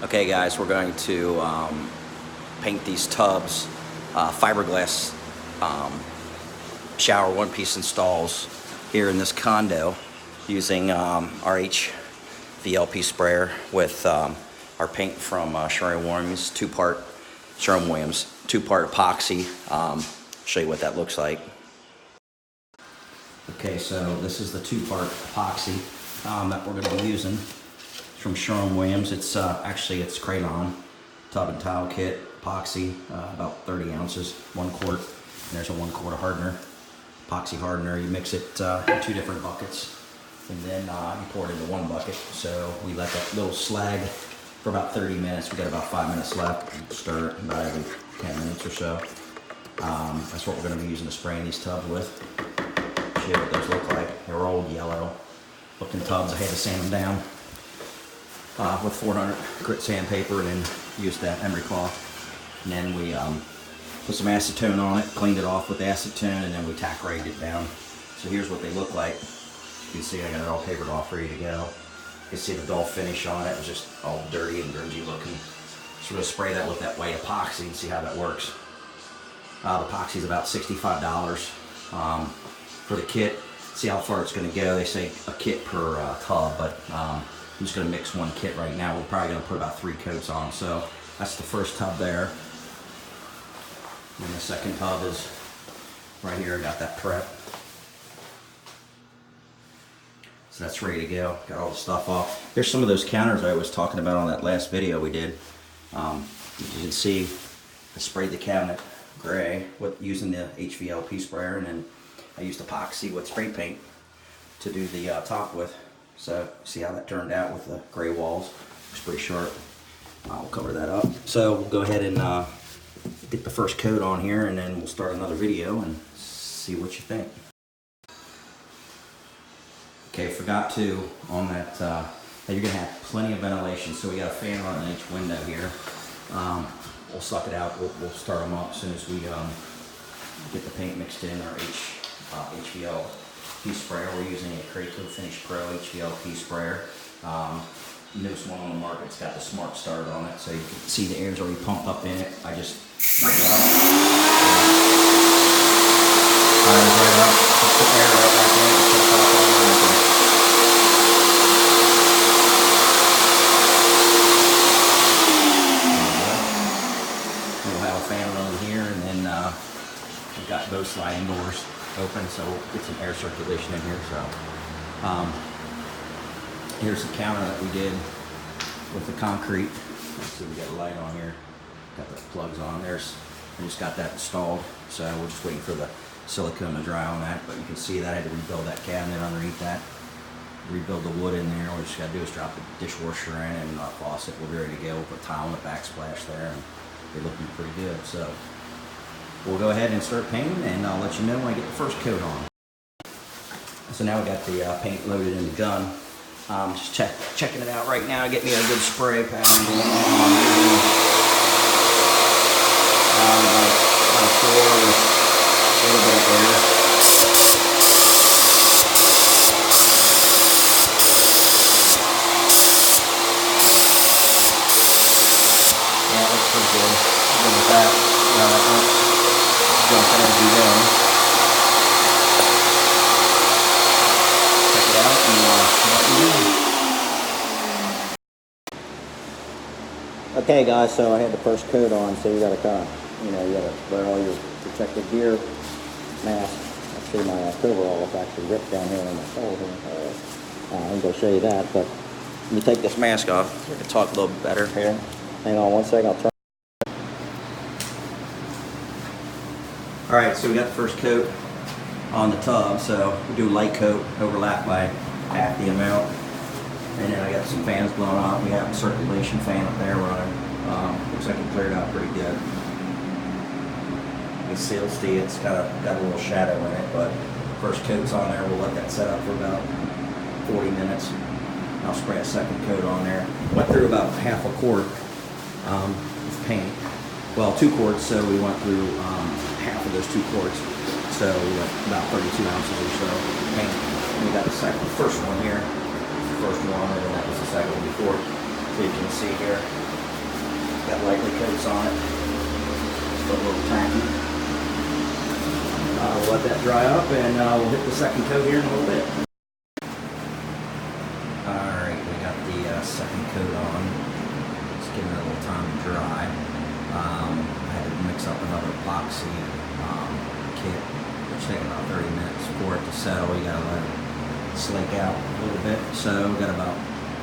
Okay guys, we're going to paint these tubs, fiberglass shower one-piece installs here in this condo using our HVLP sprayer with our paint from Sherwin-Williams, two-part epoxy. Show you what that looks like. Okay, so this is the two-part epoxy that we're going to be using. It's from Sherwin-Williams. It's actually it's Crayon tub and tile kit epoxy, about 30 ounces, 1 quart. And there's a 1 quart of hardener, epoxy hardener. You mix it in 2 different buckets, and then you pour it into 1 bucket. So we let that little slag for about 30 minutes. We got about 5 minutes left. Stir it about every 10 minutes or so. That's what we're going to be using to spray in these tubs with. Show you what those look like. They're old yellow looking tubs. I had to sand them down with 400 grit sandpaper, and then used that emery cloth. And then we put some acetone on it, cleaned it off with acetone, and then we tack rigged it down. So here's what they look like. You can see I got it all papered off, ready to go. You can see the dull finish on it. It was just all dirty and grungy looking. So we're going to spray that with that white epoxy and see how that works. The epoxy is about $65 for the kit. See how far it's going to go. They say a kit per tub, but I'm just going to mix 1 kit right now. We're probably going to put about 3 coats on. So that's the first tub there. And the second tub is right here. I got that prep. So that's ready to go. Got all the stuff off. Here's some of those counters I was talking about on that last video we did. As you can see, I sprayed the cabinet gray with using the HVLP sprayer, and then I used epoxy with spray paint to do the top with. So see how that turned out with the gray walls. Looks pretty sharp. We'll cover that up. So we'll go ahead and get the first coat on here, and then we'll start another video and see what you think. Okay, forgot to on that you're gonna have plenty of ventilation. So we got a fan running in each window here. We'll suck it out. We'll start them up as soon as we get the paint mixed in our HVLP sprayer. We're using a Graco Finish Pro HVLP sprayer. Newest one on the market. It's got the Smart Start on it, so you can see the air's already pumped up in it. I just fires right up. Just put air right back in. It shuts off all the way. We'll have a fan running here, and then we've got both sliding doors open, so we'll get some air circulation in here. So here's the counter that we did with the concrete. Let's see, we got a light on here. Got the plugs on. We just got that installed, so we're just waiting for the silicone to dry on that. But you can see that I had to rebuild that cabinet underneath that. Rebuild the wood in there. All we just got to do is drop the dishwasher in and our faucet. We'll be ready to go. We'll put tile in the backsplash there, and they're looking pretty good. So we'll go ahead and start painting, and I'll let you know when I get the first coat on. So now we got the paint loaded in the gun. Just checking it out right now. Get me a good spray pattern going on. About 4 with a little bit of air. Yeah, that looks pretty good. Good with that. Yeah, that works. Jump in as you go. Check it out and what you do. Okay guys, so I had the first coat on, so you gotta kind of, you gotta wear all your protective gear, mask. Actually my coverall is actually ripped down here on my shoulder. I'm gonna show you that, but let me take this mask off. I can talk a little bit better here. Hang on 1 second, I'll try. Alright, so we got the first coat on the tub, so we do a light coat, overlap by half the amount. And then I got some fans blowing off. We have a circulation fan up there running. Looks like it cleared out pretty good. You can still see it's got a little shadow in it, but first coat's on there. We'll let that set up for about 40 minutes. I'll spray a second coat on there. Went through about half a quart of paint. Well, 2 quarts, so we went through half of those 2 quarts. So we got about 32 ounces or so of paint. And we got the first one here. First one, and then that was the second one before. So you can see here, got lightly coats on it. Still a little tacky. We'll let that dry up and we'll hit the second coat here in a little bit. Alright, we got the second coat on. Just giving it a little time to dry. I had to mix up another epoxy kit, which takes about 30 minutes for it to settle. You gotta let it slake out a little bit. So we got about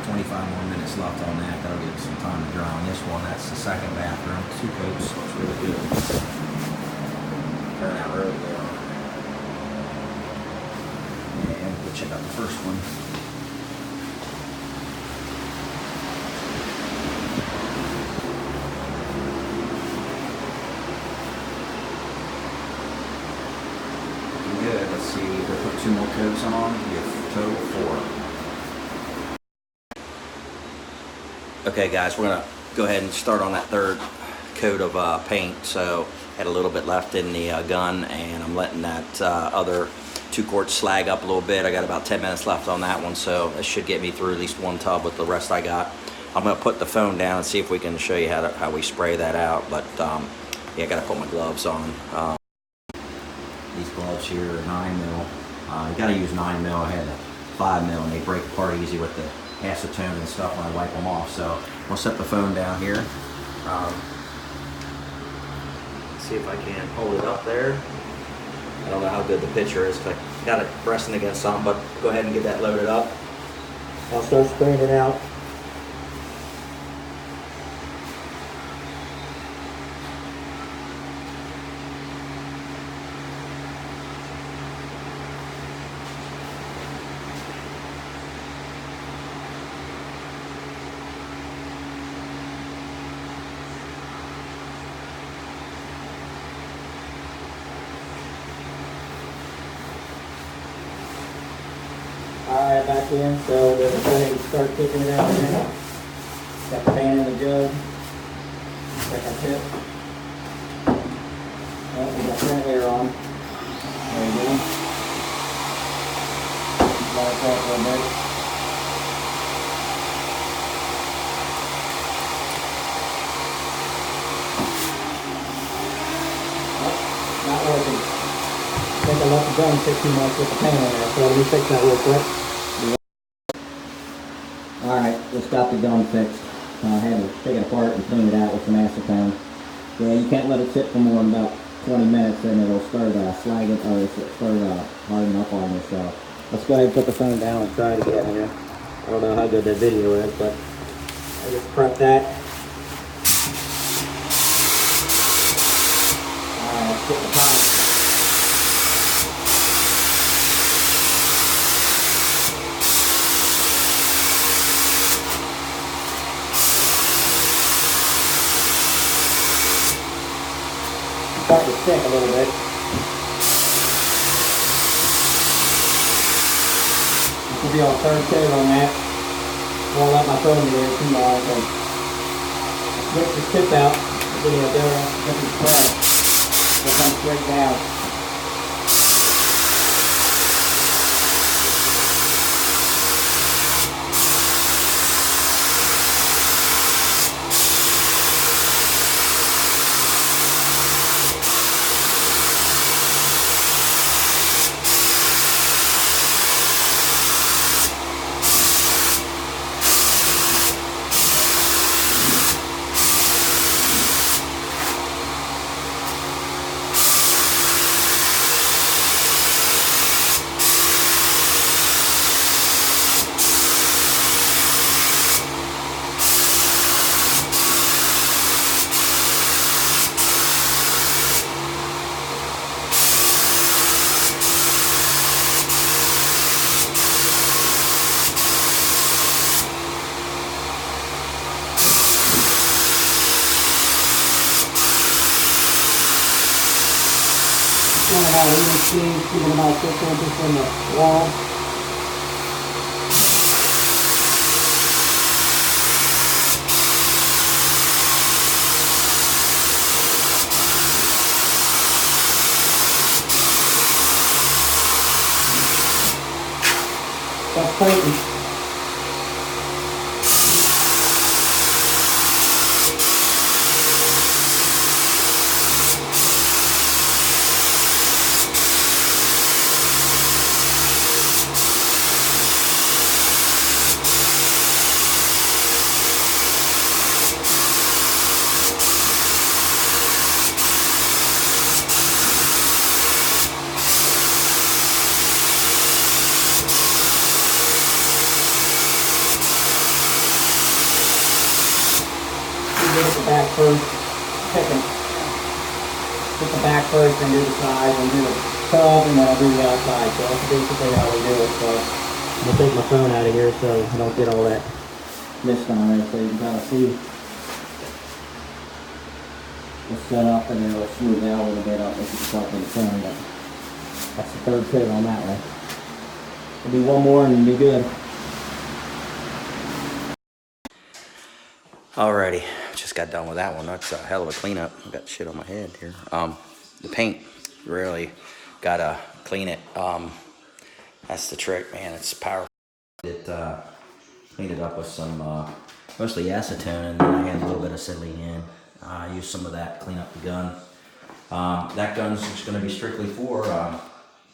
25 more minutes left on that. That'll give some time to dry on this one. That's the second bathroom. 2 coats. Looks really good. Turn out really good. And we'll check out the first one. Looking good. Let's see. We'll put 2 more coats on. We have total 4. Okay guys, we're gonna go ahead and start on that third coat of paint. So had a little bit left in the gun, and I'm letting that other 2 quarts slag up a little bit. I got about 10 minutes left on that one, so that should get me through at least 1 tub with the rest I got. I'm gonna put the phone down and see if we can show you how we spray that out, but yeah, I gotta put my gloves on. These gloves here are 9 mil. You gotta use 9 mil. I had a 5 mil, and they break apart easy with the acetone and stuff when I wipe them off. So we'll set the phone down here. See if I can hold it up there. I don't know how good the picture is because I got it resting against something, but go ahead and get that loaded up. I'll start spraying it out. Alright, back in, so we'll go ahead and start kicking it out now. Got the pan in the jug. Second tip. Oh, we got that air on. There you go. Light that a little bit. Oh, not working. I think I left the gun 16 months with the pan in there, so let me fix that real quick. Alright, just got the gun fixed. I had to take it apart and clean it out with some acetone. Yeah, you can't let it sit for more than about 20 minutes, then it'll start slagging, or start hardening up on you. So let's go ahead and put the phone down and try it again here. I don't know how good that video is, but I just prep that. Alright, let's get the top. Starting to stick a little bit. This will be our third coat on that. Won't let my phone in here too long, so switch the tip out. Give me a different spray. It'll come straight down. Going about even speed, keeping about 6 inches from the wall. That's potent. get the back first. Get the back first, then do the sides, and do the tub, and then I'll do the outside. So that's basically how we do it. So I'm gonna take my phone out of here so I don't get all that mist on there, so you can kind of see the setup, and then it'll smooth out a little bit. I don't know if you can tell from the phone, but that's the third coat on that one. We'll do one more and we'll be good. Alrighty, just got done with that one. That's a hell of a cleanup. I got shit on my head here. The paint, really gotta clean it. That's the trick, man. It's powerful. It cleaned it up with some mostly acetone, and then I had a little bit of acetylene in. I used some of that to clean up the gun. That gun's just gonna be strictly for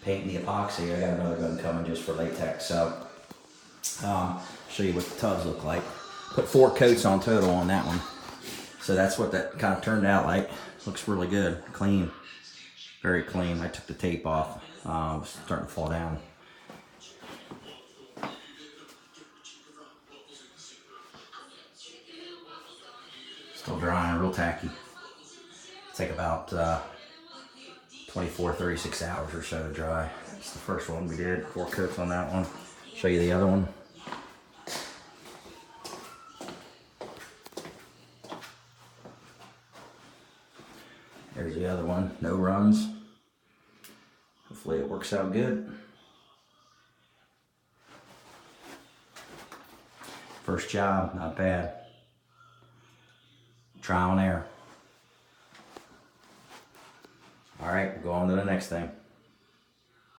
painting the epoxy. I got another gun coming just for latex. So show you what the tubs look like. Put 4 coats on total on that one. So that's what that kind of turned out like. Looks really good, clean, very clean. I took the tape off. It was starting to fall down. Still drying, real tacky. Take about 24, 36 hours or so to dry. That's the first one we did. 4 coats on that one. Show you the other one. There's the other one, no runs. Hopefully it works out good. First job, not bad. Trial and error. All right, we'll go on to the next thing.